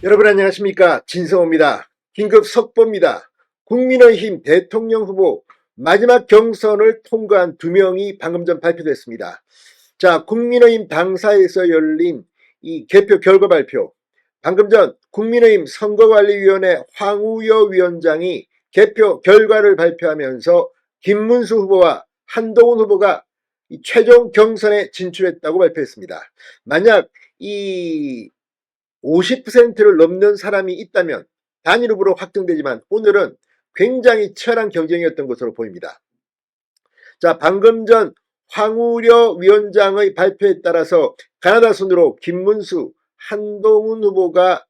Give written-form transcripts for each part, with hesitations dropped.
여러분 안녕하십니까, 진성호입니다. 긴급 속보입니다. 국민의힘 대통령 후보 마지막 경선을 통과한 2명이 방금 전 발표됐습니다. 자, 국민의힘 당사에서 열린 이 개표 결과 발표, 방금 전 국민의힘 선거관리위원회 황우여 위원장이 개표 결과를 발표하면서 김문수 후보와 한동훈 후보가 최종 경선에 진출했다고 발표했습니다. 만약 이 50%를 넘는 사람이 있다면 단일 후보로 확정되지만 오늘은 굉장히 치열한 경쟁이었던 것으로 보입니다. 자, 방금 전 황우려 위원장의 발표에 따라서 가나다 순으로 김문수, 한동훈 후보가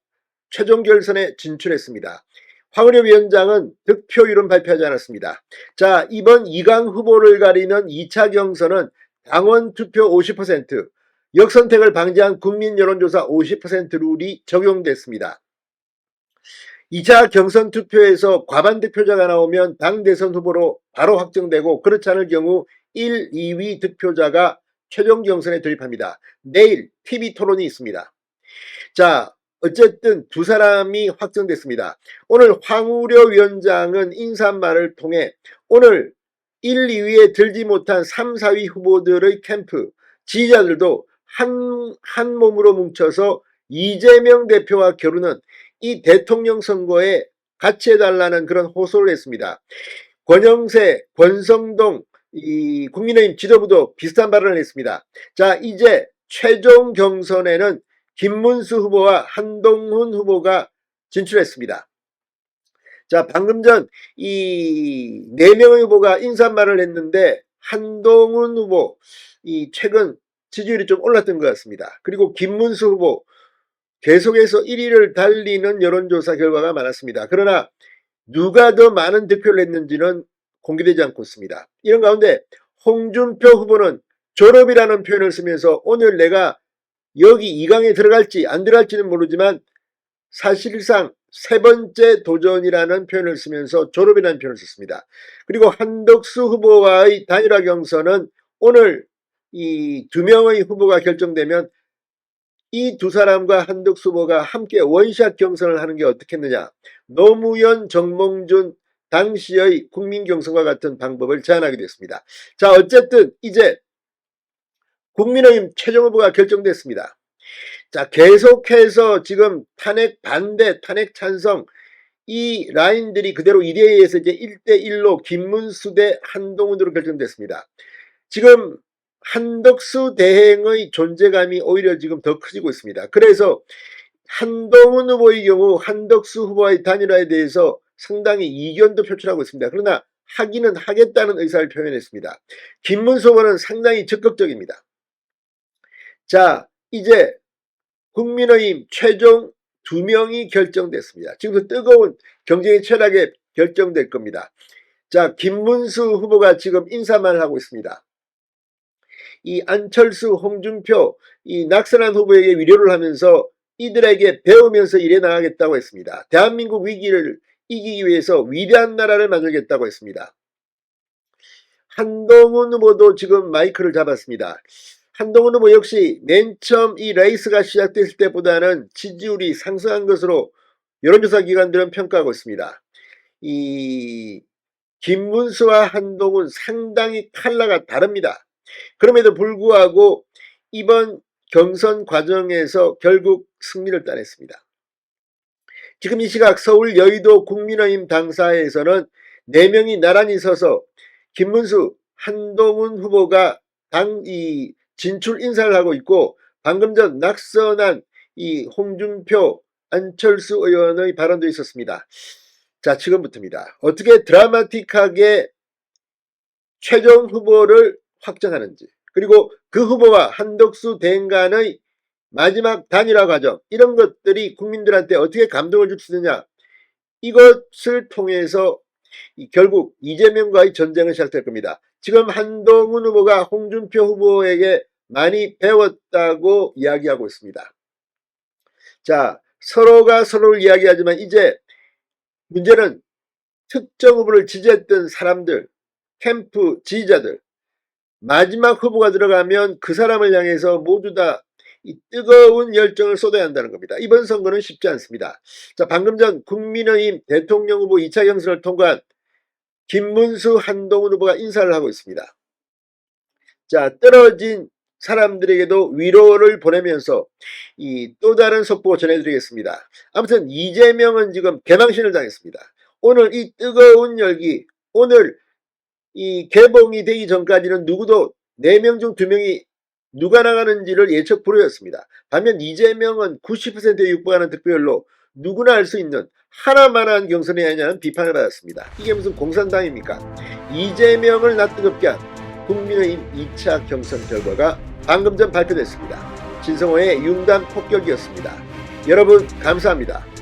최종 결선에 진출했습니다. 황우려 위원장은 득표율은 발표하지 않았습니다. 자, 이번 2강 후보를 가리는 2차 경선은 당원 투표 50%, 역선택을 방지한 국민 여론조사 50% 룰이 적용됐습니다. 2차 경선 투표에서 과반 득표자가 나오면 당 대선 후보로 바로 확정되고, 그렇지 않을 경우 1, 2위 득표자가 최종 경선에 돌입합니다. 내일 TV 토론이 있습니다. 자, 어쨌든 두 사람이 확정됐습니다. 오늘 황우려 위원장은 인사말을 통해 오늘 1, 2위에 들지 못한 3, 4위 후보들의 캠프 지지자들도 한 몸으로 뭉쳐서 이재명 대표와 겨루는 이 대통령 선거에 같이 해달라는 그런 호소를 했습니다. 권영세, 권성동 이 국민의힘 지도부도 비슷한 발언을 했습니다. 자, 이제 최종 경선에는 김문수 후보와 한동훈 후보가 진출했습니다. 자, 방금 전 이 4명의 후보가 인사말을 했는데 한동훈 후보 이 최근 지지율이 좀 올랐던 것 같습니다. 그리고 김문수 후보 계속해서 1위를 달리는 여론조사 결과가 많았습니다. 그러나 누가 더 많은 득표를 했는지는 공개되지 않고 있습니다. 이런 가운데 홍준표 후보는 졸업이라는 표현을 쓰면서 오늘 내가 여기 2강에 들어갈지 안 들어갈지는 모르지만 사실상 세 번째 도전이라는 표현을 쓰면서 졸업이라는 표현을 썼습니다. 그리고 한덕수 후보와의 단일화 경선은 오늘 이 2명의 후보가 결정되면 이 두 사람과 한덕수 후보가 함께 원샷 경선을 하는 게 어떻겠느냐. 노무현, 정몽준 당시의 국민 경선과 같은 방법을 제안하게 됐습니다. 자, 어쨌든 이제 국민의힘 최종 후보가 결정됐습니다. 자, 계속해서 지금 탄핵 반대, 탄핵 찬성 이 라인들이 그대로 1회에서 이제 1대1로 김문수 대 한동훈으로 결정됐습니다. 지금 한덕수 대행의 존재감이 오히려 지금 더 커지고 있습니다. 그래서 한동훈 후보의 경우 한덕수 후보와의 단일화에 대해서 상당히 이견도 표출하고 있습니다. 그러나 하기는 하겠다는 의사를 표현했습니다. 김문수 후보는 상당히 적극적입니다. 자, 이제 국민의힘 최종 2명이 결정됐습니다. 지금부터 뜨거운 경쟁이 치열하게 결정될 겁니다. 자, 김문수 후보가 지금 인사말을 하고 있습니다. 이 안철수, 홍준표, 이 낙선한 후보에게 위로를 하면서 이들에게 배우면서 일해 나가겠다고 했습니다. 대한민국 위기를 이기기 위해서 위대한 나라를 만들겠다고 했습니다. 한동훈 후보도 지금 마이크를 잡았습니다. 한동훈 후보 역시 맨 처음 이 레이스가 시작됐을 때보다는 지지율이 상승한 것으로 여론조사 기관들은 평가하고 있습니다. 이 김문수와 한동훈 상당히 컬러가 다릅니다. 그럼에도 불구하고 이번 경선 과정에서 결국 승리를 따냈습니다. 지금 이 시각 서울 여의도 국민의힘 당사에서는 4명이 나란히 서서 김문수, 한동훈 후보가 이 진출 인사를 하고 있고, 방금 전 낙선한 이 홍준표, 안철수 의원의 발언도 있었습니다. 자, 지금부터입니다. 어떻게 드라마틱하게 최종 후보를 확정하는지, 그리고 그 후보와 한덕수 대행 간의 마지막 단일화 과정, 이런 것들이 국민들한테 어떻게 감동을 줄 수 있느냐, 이것을 통해서 결국 이재명과의 전쟁은 시작될 겁니다. 지금 한동훈 후보가 홍준표 후보에게 많이 배웠다고 이야기하고 있습니다. 자, 서로가 서로를 이야기하지만 이제 문제는 특정 후보를 지지했던 사람들, 캠프 지지자들, 마지막 후보가 들어가면 그 사람을 향해서 모두 다 이 뜨거운 열정을 쏟아야 한다는 겁니다. 이번 선거는 쉽지 않습니다. 자, 방금 전 국민의힘 대통령 후보 2차 경선을 통과한 김문수, 한동훈 후보가 인사를 하고 있습니다. 자, 떨어진 사람들에게도 위로를 보내면서 이 또 다른 속보 전해드리겠습니다. 아무튼 이재명은 지금 개망신을 당했습니다. 오늘 이 뜨거운 열기, 오늘 이 개봉이 되기 전까지는 누구도 4명 중 2명이 누가 나가는지를 예측 불허였습니다. 반면 이재명은 90%에 육박하는 득표율로 누구나 알 수 있는 하나만한 경선이 아니냐는 비판을 받았습니다. 이게 무슨 공산당입니까? 이재명을 낯뜨겁게 한 국민의힘 2차 경선 결과가 방금 전 발표됐습니다. 진성호의 융단 폭격이었습니다. 여러분 감사합니다.